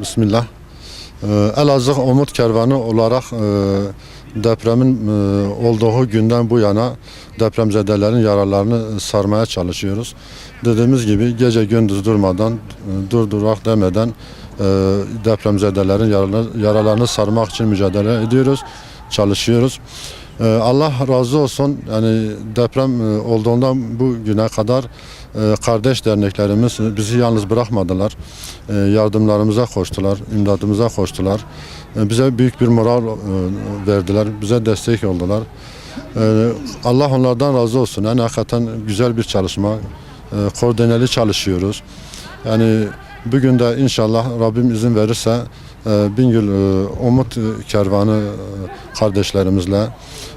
Bismillah. Elazığ Umut Kervanı olarak depremin olduğu günden bu yana depremzedelerin yaralarını sarmaya çalışıyoruz. Dediğimiz gibi gece gündüz durmadan, durdurak demeden depremzedelerin yaralarını sarmak için mücadele ediyoruz, çalışıyoruz. Allah razı olsun. Yani deprem olduğundan bu güne kadar kardeş derneklerimiz bizi yalnız bırakmadılar. Yardımlarımıza koştular, imdadımıza koştular. Bize büyük bir moral verdiler, bize destek oldular. Allah onlardan razı olsun. Yani hakikaten güzel bir çalışma, koordineli çalışıyoruz. Yani bugün de inşallah Rabbim izin verirse Bingöl Umut Kervanı kardeşlerimizle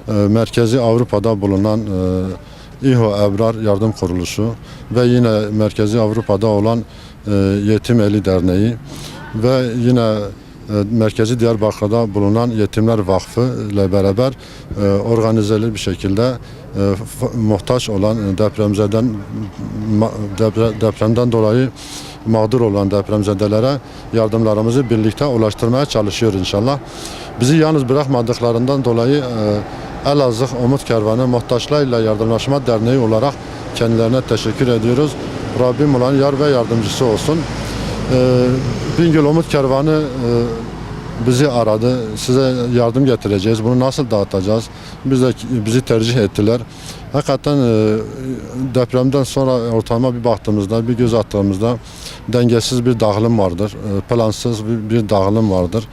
Merkezi Avrupa'da bulunan İHO Ebrar Yardım Kuruluşu ve yine Merkezi Avrupa'da olan Yetim Eli Derneği ve yine Merkezi Diyarbakır'da bulunan Yetimler Vakfı ile beraber organizeli bir şekilde muhtaç olan depremden dolayı mağdur olan depremzedelere yardımlarımızı birlikte ulaştırmaya çalışıyor inşallah. Bizi yalnız bırakmadıklarından dolayı Elazığ Umut Kervanı Muhtaçlarla Yardımlaşma Derneği olarak kendilerine teşekkür ediyoruz. Rabbim olan yar ve yardımcısı olsun. Bingöl Umut Kervanı bizi aradı. Size yardım getireceğiz. Bunu nasıl dağıtacağız? Bizi tercih ettiler. Hakikaten depremden sonra ortama bir baktığımızda, bir göz attığımızda dengesiz bir dağılım vardır. Plansız bir dağılım vardır.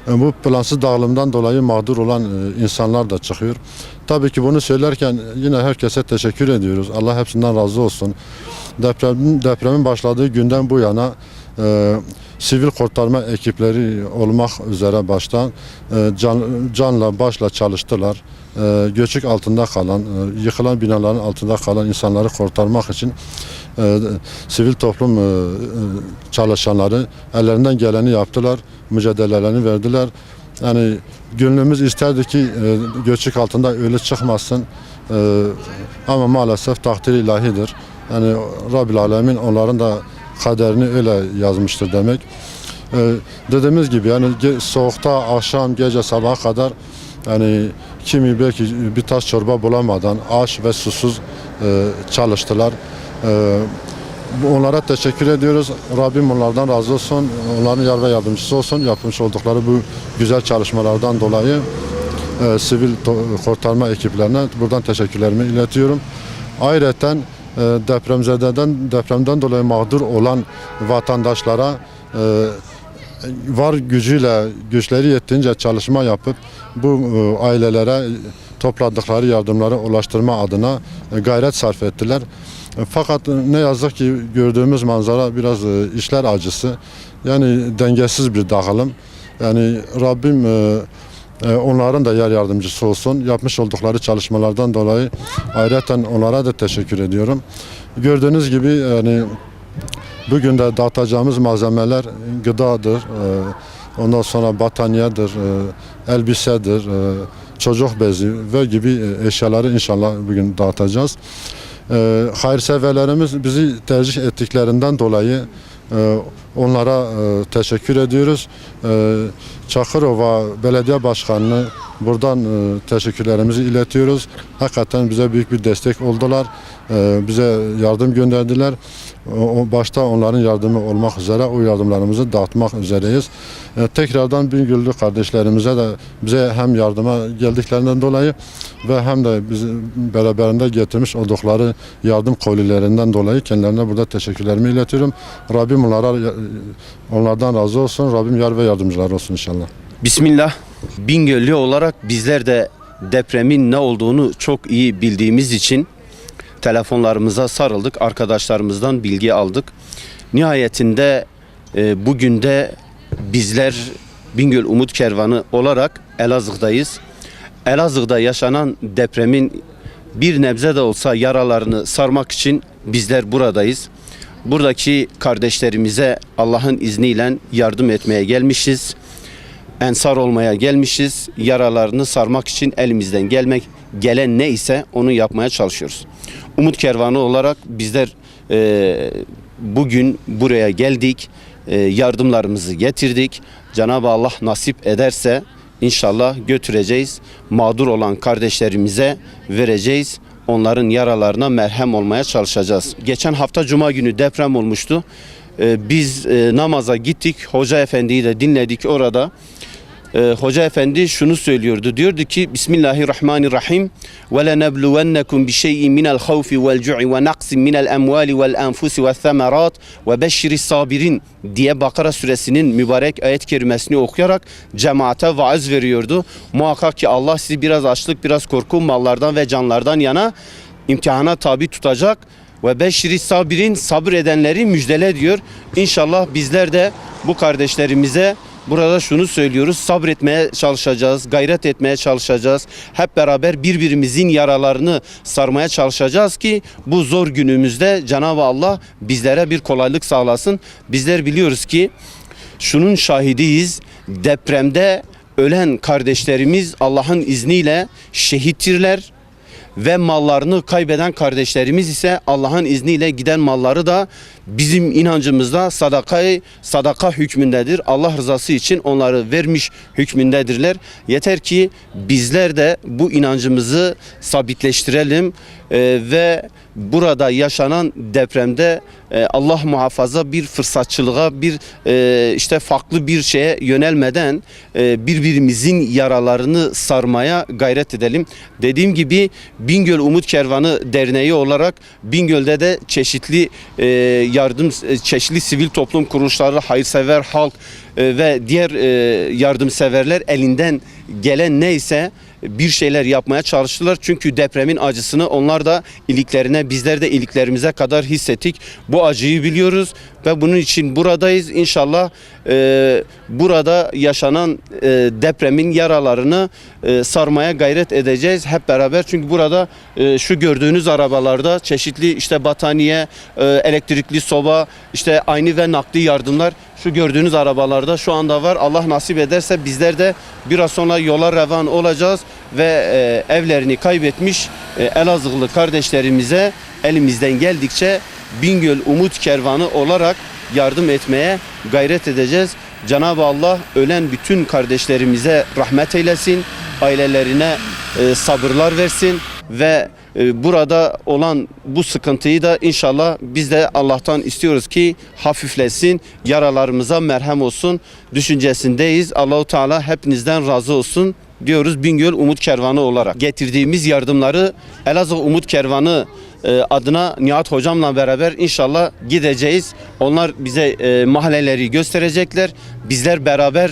Bu plansız dağılımdan dolayı mağdur olan insanlar da çıkıyor. Tabii ki bunu söylerken yine herkese teşekkür ediyoruz. Allah hepsinden razı olsun. Depremin başladığı günden bu yana sivil kurtarma ekipleri olmak üzere baştan canla başla çalıştılar. Göçük altında kalan, yıkılan binaların altında kalan insanları kurtarmak için sivil toplum çalışanları ellerinden geleni yaptılar, mücadelelerini verdiler. Yani gönlümüz isterdi ki göçük altında ölü çıkmasın ama maalesef takdir ilahidir. Yani Rabbil Alemin onların da kaderini öyle yazmıştır demek. Dediğimiz gibi yani soğukta akşam gece sabaha kadar yani kimi belki bir tas çorba bulamadan aç ve susuz çalıştılar. Onlara teşekkür ediyoruz. Rabbim onlardan razı olsun. Onların yar ve yardımcısı olsun. Yapmış oldukları bu güzel çalışmalardan dolayı sivil kurtarma ekiplerine buradan teşekkürlerimi iletiyorum. Ayrıca depremden dolayı mağdur olan vatandaşlara var güçleri yettiğince çalışma yapıp bu ailelere topladıkları yardımları ulaştırma adına gayret sarf ettiler. Fakat ne yazık ki gördüğümüz manzara biraz işler acısı. Yani dengesiz bir dağılım. Yani Rabbim onların da yer yardımcısı olsun. Yapmış oldukları çalışmalardan dolayı ayrıca onlara da teşekkür ediyorum. Gördüğünüz gibi yani bugün de dağıtacağımız malzemeler gıdadır, ondan sonra battaniyedir, elbisedir, çocuk bezi ve gibi eşyaları inşallah bugün dağıtacağız. Hayırseverlerimiz bizi tercih ettiklerinden dolayı onlara teşekkür ediyoruz. Çakırova Belediye Başkanı'nı buradan teşekkürlerimizi iletiyoruz. Hakikaten bize büyük bir destek oldular. Bize yardım gönderdiler. Başta onların yardımı olmak üzere o yardımlarımızı dağıtmak üzereyiz. Tekrardan Bingöllü kardeşlerimize de bize hem yardıma geldiklerinden dolayı ve hem de bizi beraberinde getirmiş oldukları yardım kolilerinden dolayı kendilerine burada teşekkürlerimi iletiyorum. Rabbim onlardan razı olsun. Rabbim yar ve yardımcılar olsun inşallah. Bismillah. Bingöllü olarak bizler de depremin ne olduğunu çok iyi bildiğimiz için telefonlarımıza sarıldık. Arkadaşlarımızdan bilgi aldık. Nihayetinde bugün de bizler Bingöl Umut Kervanı olarak Elazığ'dayız. Elazığ'da yaşanan depremin bir nebze de olsa yaralarını sarmak için bizler buradayız. Buradaki kardeşlerimize Allah'ın izniyle yardım etmeye gelmişiz. Ensar olmaya gelmişiz. Yaralarını sarmak için elimizden gelen ne ise onu yapmaya çalışıyoruz. Umut Kervanı olarak bizler bugün buraya geldik. yardımlarımızı getirdik. Cenab-ı Allah nasip ederse İnşallah götüreceğiz. Mağdur olan kardeşlerimize vereceğiz. Onların yaralarına merhem olmaya çalışacağız. Geçen hafta Cuma günü deprem olmuştu. Biz namaza gittik. Hoca Efendi'yi de dinledik orada. Hoca Efendi şunu söylüyordu. Diyordu ki Bismillahirrahmanirrahim ve lenebluvennekum bi şey'in minel havfi vel cu'i ve naqsin minel emvali vel enfusi ve semerat ve beşşiris sabirin diye Bakara suresinin mübarek ayet kerimesini okuyarak cemaate vaaz veriyordu. Muhakkak ki Allah sizi biraz açlık, biraz korku, mallardan ve canlardan yana imtihana tabi tutacak ve beşşiris sabirin, sabır edenleri müjdele diyor. İnşallah bizler de bu kardeşlerimize burada şunu söylüyoruz, sabretmeye çalışacağız, gayret etmeye çalışacağız. Hep beraber birbirimizin yaralarını sarmaya çalışacağız ki bu zor günümüzde Cenab-ı Allah bizlere bir kolaylık sağlasın. Bizler biliyoruz ki şunun şahidiyiz, depremde ölen kardeşlerimiz Allah'ın izniyle şehittirler. Ve mallarını kaybeden kardeşlerimiz ise Allah'ın izniyle giden malları da bizim inancımızda sadaka hükmündedir. Allah rızası için onları vermiş hükmündedirler. Yeter ki bizler de bu inancımızı sabitleştirelim ve burada yaşanan depremde Allah muhafaza bir fırsatçılığa, bir işte farklı bir şeye yönelmeden birbirimizin yaralarını sarmaya gayret edelim. Dediğim gibi Bingöl Umut Kervanı Derneği olarak Bingöl'de de çeşitli çeşitli sivil toplum kuruluşları, hayırsever halk ve diğer yardımseverler elinden gelen neyse bir şeyler yapmaya çalıştılar. Çünkü depremin acısını onlar da iliklerine, bizler de iliklerimize kadar hissettik. Bu acıyı biliyoruz ve bunun için buradayız. İnşallah burada yaşanan depremin yaralarını sarmaya gayret edeceğiz hep beraber. Çünkü burada şu gördüğünüz arabalarda çeşitli işte battaniye, elektrikli soba, işte aynı ve nakdi yardımlar şu gördüğünüz arabalarda şu anda var. Allah nasip ederse bizler de biraz sonra yola revan olacağız ve evlerini kaybetmiş Elazığlı kardeşlerimize elimizden geldikçe Bingöl Umut Kervanı olarak yardım etmeye gayret edeceğiz. Cenab-ı Allah ölen bütün kardeşlerimize rahmet eylesin, ailelerine sabırlar versin ve burada olan bu sıkıntıyı da inşallah biz de Allah'tan istiyoruz ki hafiflesin, yaralarımıza merhem olsun düşüncesindeyiz. Allahu Teala hepinizden razı olsun diyoruz Bingöl Umut Kervanı olarak. Getirdiğimiz yardımları Elazığ Umut Kervanı adına Nihat hocamla beraber inşallah gideceğiz. Onlar bize mahalleleri gösterecekler. Bizler beraber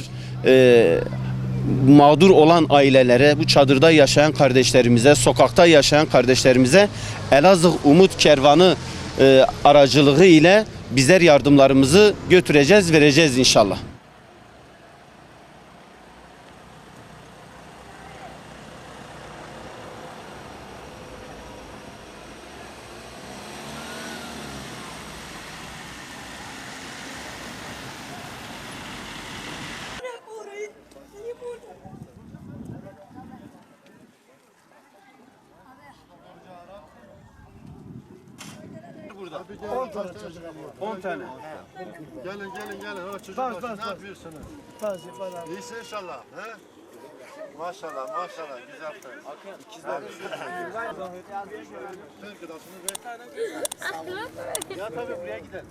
mağdur olan ailelere, bu çadırda yaşayan kardeşlerimize, sokakta yaşayan kardeşlerimize Elazığ Umut Kervanı aracılığı ile bizler yardımlarımızı götüreceğiz, vereceğiz inşallah. Burada. 10 tane çocuk ama. 10 tane. Gelin. Ha, çocuk Bas, başı, bas, ne bas. yapıyorsunuz? Tazi falan. İyisin inşallah. He? Maşallah. Güzel. İkizler. Sen gıdasını ver. Ya tabii buraya gidelim.